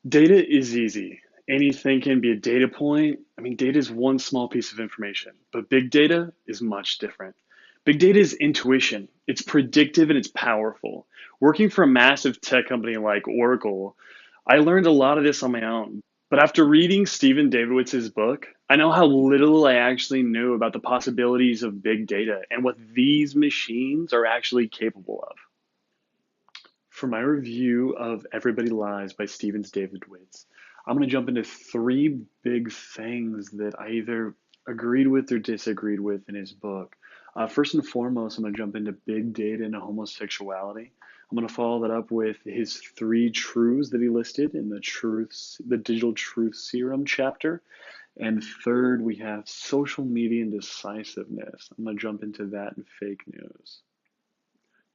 Data is easy. Anything can be a data point. I mean, data is one small piece of information, but big data is much different. Big data is intuition. It's predictive and it's powerful. Working for a massive tech company like Oracle, I learned a lot of this on my own. But after reading Stephen Davidowitz's book, I know how little I actually knew about the possibilities of big data and what these machines are actually capable of. For my review of Everybody Lies by Stevens Davidowitz, I'm going to jump into three big things that I either agreed with or disagreed with in his book. First and foremost, I'm going to jump into big data and homosexuality. I'm going to follow that up with his three truths that he listed in the Digital Truth Serum chapter. And third, we have social media and decisiveness. I'm going to jump into that and fake news.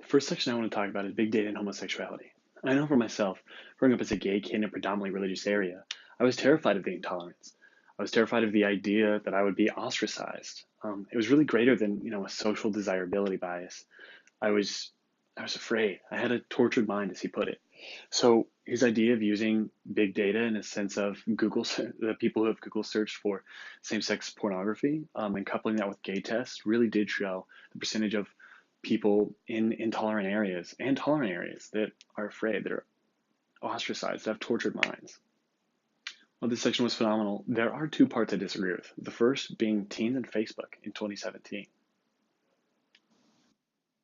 The first section I want to talk about is big data and homosexuality. I know for myself, growing up as a gay kid in a predominantly religious area, I was terrified of the intolerance. I was terrified of the idea that I would be ostracized. It was really greater than a social desirability bias. I was I was afraid. I had a tortured mind, as he put it. So his idea of using big data in a sense of the people who have Google searched for same-sex pornography, and coupling that with gay tests really did show the percentage of people in intolerant areas and tolerant areas that are afraid, that are ostracized, that have tortured minds. Well, this section was phenomenal. There are two parts I disagree with. The first being teens and Facebook in 2017.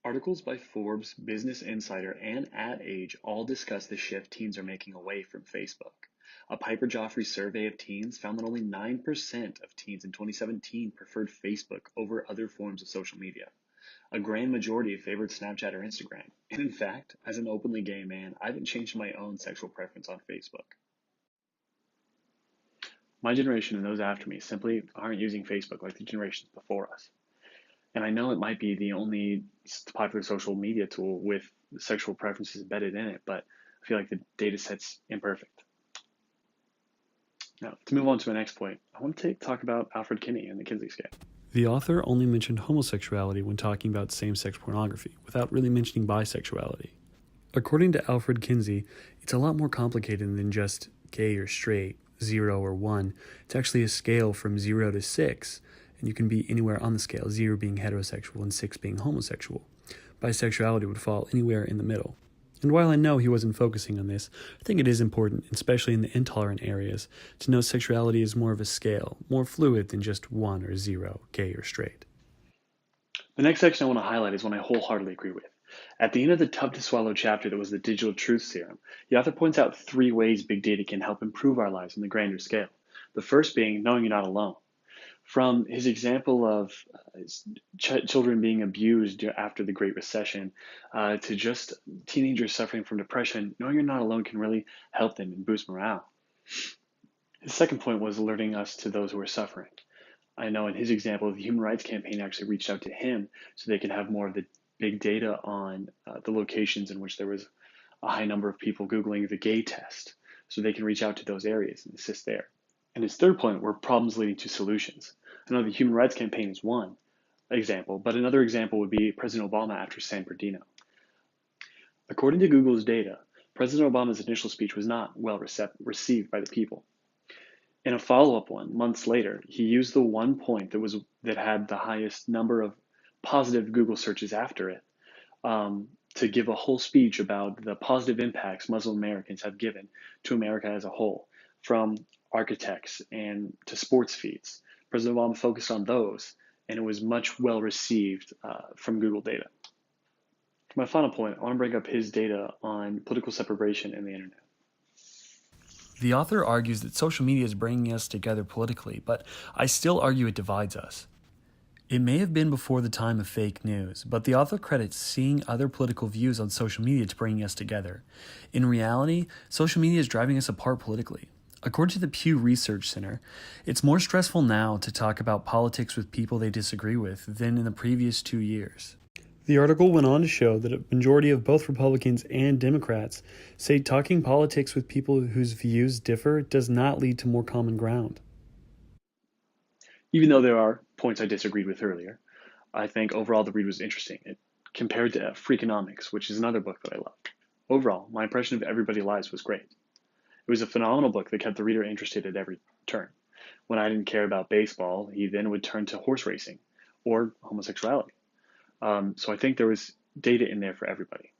Articles by Forbes, Business Insider, and Ad Age all discuss the shift teens are making away from Facebook. A Piper Jaffray survey of teens found that only 9% of teens in 2017 preferred Facebook over other forms of social media. A grand majority favored Snapchat or Instagram. And in fact, as an openly gay man, I haven't changed my own sexual preference on Facebook. My generation and those after me simply aren't using Facebook like the generations before us. And I know it might be the only popular social media tool with sexual preferences embedded in it, but I feel like the data set's imperfect. Now, to move on to my next point, I want to talk about Alfred Kinney and the Kinsey scale. The author only mentioned homosexuality when talking about same-sex pornography, without really mentioning bisexuality. According to Alfred Kinsey, it's a lot more complicated than just gay or straight, 0 or 1. It's actually a scale from 0 to 6, and you can be anywhere on the scale, 0 being heterosexual and 6 being homosexual. Bisexuality would fall anywhere in the middle. And while I know he wasn't focusing on this, I think it is important, especially in the intolerant areas, to know sexuality is more of a scale, more fluid than just 1 or 0, gay or straight. The next section I want to highlight is one I wholeheartedly agree with. At the end of the tough to swallow chapter that was the Digital Truth Serum, the author points out three ways big data can help improve our lives on the grander scale. The first being knowing you're not alone. From his example of children being abused after the Great Recession to just teenagers suffering from depression, knowing you're not alone can really help them and boost morale. His second point was alerting us to those who are suffering. I know in his example, the Human Rights Campaign actually reached out to him so they could have more of the big data on the locations in which there was a high number of people Googling the gay test, so they can reach out to those areas and assist there. And his third point were problems leading to solutions. I know the Human Rights Campaign is one example, but another example would be President Obama after San Bernardino. According to Google's data, President Obama's initial speech was not well received by the people. In a follow-up one, months later, he used the one point that had the highest number of positive Google searches after it to give a whole speech about the positive impacts Muslim Americans have given to America as a whole, from architects and to sports feeds. President Obama focused on those, and it was much well received from Google data. For my final point, I want to bring up his data on political separation and the internet. The author argues that social media is bringing us together politically, but I still argue it divides us. It may have been before the time of fake news, but the author credits seeing other political views on social media to bringing us together. In reality, social media is driving us apart politically. According to the Pew Research Center, it's more stressful now to talk about politics with people they disagree with than in the previous 2 years. The article went on to show that a majority of both Republicans and Democrats say talking politics with people whose views differ does not lead to more common ground. Even though there are points I disagreed with earlier, I think overall the read was interesting. It compared to Freakonomics, which is another book that I loved. Overall, my impression of Everybody Lies was great. It was a phenomenal book that kept the reader interested at every turn. When I didn't care about baseball, he then would turn to horse racing or homosexuality. So I think there was data in there for everybody.